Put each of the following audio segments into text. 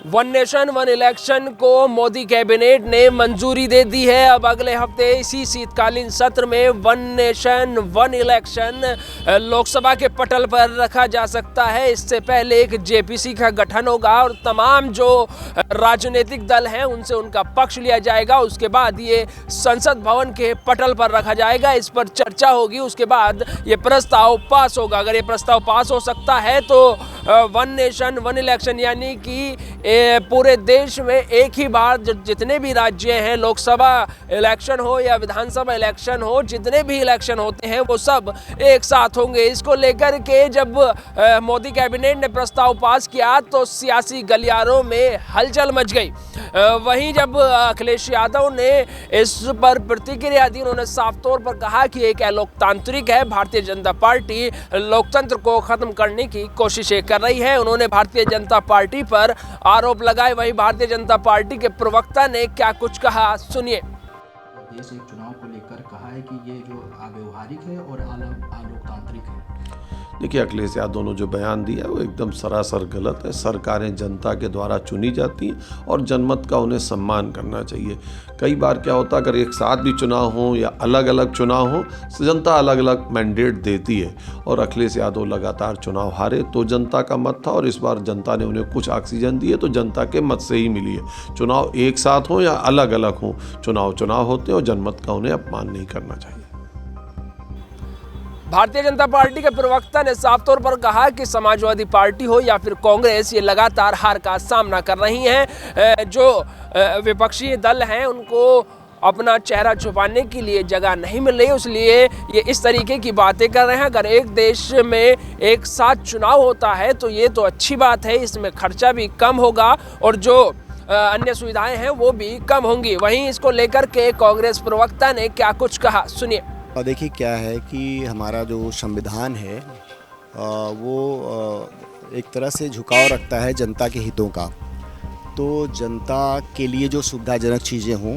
One nation one election को Modi cabinet ने मंजूरी दे दी है। अब अगले हफ्ते इसी शीतकालीन सत्र में one nation one election Lok Sabha के पटल पर रखा जा सकता है। इससे पहले एक जेपीसी का गठन होगा और तमाम जो राजनीतिक दल हैं उनसे उनका पक्ष लिया जाएगा। उसके बाद ये संसद भवन के पटल पर रखा जाएगा, इस पर चर्चा होगी। उसके बाद ये प्रस्ताव पास होगा। अगर ये प्रस्ताव पास हो सकता है तो वन नेशन वन इलेक्शन यानी कि पूरे देश में एक ही बार जितने भी राज्य हैं, लोकसभा इलेक्शन हो या विधानसभा इलेक्शन हो, जितने भी इलेक्शन होते हैं वो सब एक साथ होंगे। इसको लेकर के जब मोदी कैबिनेट ने प्रस्ताव पास किया तो सियासी गलियारों में हलचल मच गई। वहीं जब अखिलेश यादव ने इस पर प्रतिक्रिया दी, उन्होंने साफ तौर पर कहा कि एक अलोकतांत्रिक है, भारतीय जनता पार्टी लोकतंत्र को खत्म करने की कोशिशें कर रही है। उन्होंने भारतीय जनता पार्टी पर आरोप लगाए। वहीं भारतीय जनता पार्टी के प्रवक्ता ने क्या कुछ कहा, सुनिए। देश एक चुनाव को लेकर कहा है कि ये जो अव्यवहारिक है और अलोकतांत्रिक है। देखिए, अखिलेश यादव ने जो बयान दिया वो एकदम सरासर गलत है। सरकारें जनता के द्वारा चुनी जाती हैं और जनमत का उन्हें सम्मान करना चाहिए। कई बार क्या होता है, अगर एक साथ भी चुनाव हो या अलग अलग चुनाव हो, जनता अलग अलग मैंडेट देती है और अखिलेश यादव लगातार चुनाव हारे तो जनता का मत था और इस बार जनता ने उन्हें कुछ ऑक्सीजन दी है तो जनता के मत से ही मिली है। चुनाव एक साथ हो या अलग अलग हो, चुनाव होते हैं और जनमत का उन्हें अपमान नहीं करना चाहिए। भारतीय जनता पार्टी के प्रवक्ता ने साफ तौर पर कहा कि समाजवादी पार्टी हो या फिर कांग्रेस, ये लगातार हार का सामना कर रही हैं। जो विपक्षी दल हैं उनको अपना चेहरा छुपाने के लिए जगह नहीं मिल रही, इसलिए ये इस तरीके की बातें कर रहे हैं। अगर एक देश में एक साथ चुनाव होता है तो ये तो अच्छी बात है, इसमें खर्चा भी कम होगा और जो अन्य सुविधाएं हैं वो भी कम होंगी। वहीं इसको लेकर के कांग्रेस प्रवक्ता ने क्या कुछ कहा, सुनिए। और देखिए क्या है कि हमारा जो संविधान है वो एक तरह से झुकाव रखता है जनता के हितों का। तो जनता के लिए जो सुविधाजनक चीज़ें हों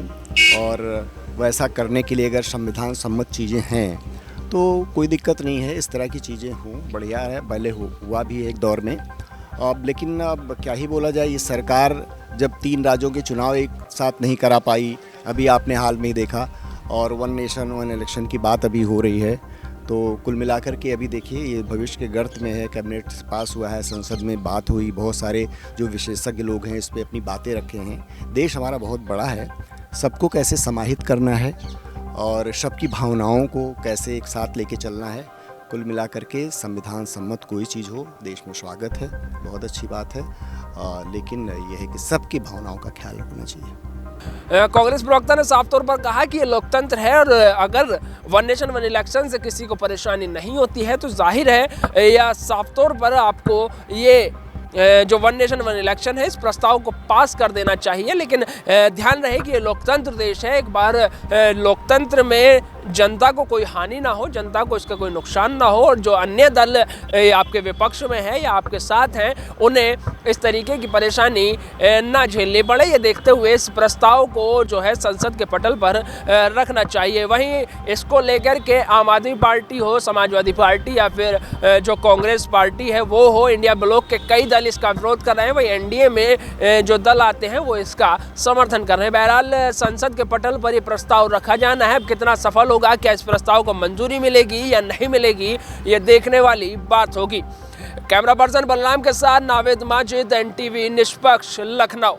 और वैसा करने के लिए अगर संविधान सम्मत चीज़ें हैं तो कोई दिक्कत नहीं है। इस तरह की चीज़ें हों, बढ़िया है। पहले हुआ भी एक दौर में। अब लेकिन अब क्या ही बोला जाए, ये सरकार जब 3 राज्यों के चुनाव एक साथ नहीं करा पाई, अभी आपने हाल में ही देखा, और वन नेशन वन इलेक्शन की बात अभी हो रही है, तो कुल मिलाकर के अभी देखिए ये भविष्य के गर्त में है। कैबिनेट पास हुआ है, संसद में बात हुई, बहुत सारे जो विशेषज्ञ लोग हैं इस पे अपनी बातें रखे हैं। देश हमारा बहुत बड़ा है, सबको कैसे समाहित करना है और सबकी भावनाओं को कैसे एक साथ लेके चलना है। कुल मिलाकर के संविधान सम्मत कोई चीज़ हो देश में स्वागत है, बहुत अच्छी बात है, लेकिन यह है कि सबकी भावनाओं का ख्याल रखना चाहिए। कांग्रेस प्रवक्ता ने साफ तौर पर कहा कि ये लोकतंत्र है और अगर वन नेशन वन इलेक्शन से किसी को परेशानी नहीं होती है तो जाहिर है या साफ तौर पर आपको ये जो वन नेशन वन इलेक्शन है इस प्रस्ताव को पास कर देना चाहिए। लेकिन ध्यान रहे कि ये लोकतंत्र देश है। एक बार लोकतंत्र में जनता को कोई हानि ना हो, जनता को इसका कोई नुकसान ना हो और जो अन्य दल आपके विपक्ष में है या आपके साथ हैं उन्हें इस तरीके की परेशानी ना झेलनी पड़े, ये देखते हुए इस प्रस्ताव को जो है संसद के पटल पर रखना चाहिए। वहीं इसको लेकर के आम आदमी पार्टी हो, समाजवादी पार्टी या फिर जो कांग्रेस पार्टी है वो हो, इंडिया ब्लॉक के कई दल इसका विरोध कर रहे हैं। वही एनडीए में जो दल आते हैं वो इसका समर्थन कर रहे हैं। बहरहाल संसद के पटल पर ये प्रस्ताव रखा जाना है। कितना सफल होगा, क्या इस प्रस्ताव को मंजूरी मिलेगी या नहीं मिलेगी, ये देखने वाली बात होगी। कैमरा पर्सन बलराम के साथ नावेद माजिद, एनटीवी निष्पक्ष, लखनऊ।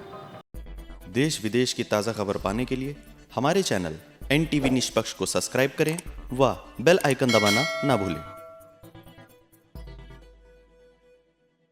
देश विदेश की ताज़ा खबर पाने के लिए हमारे चैनल एनटीवी निष्पक्ष को सब्सक्राइब करें व बेल आइकन दबाना ना भूलें।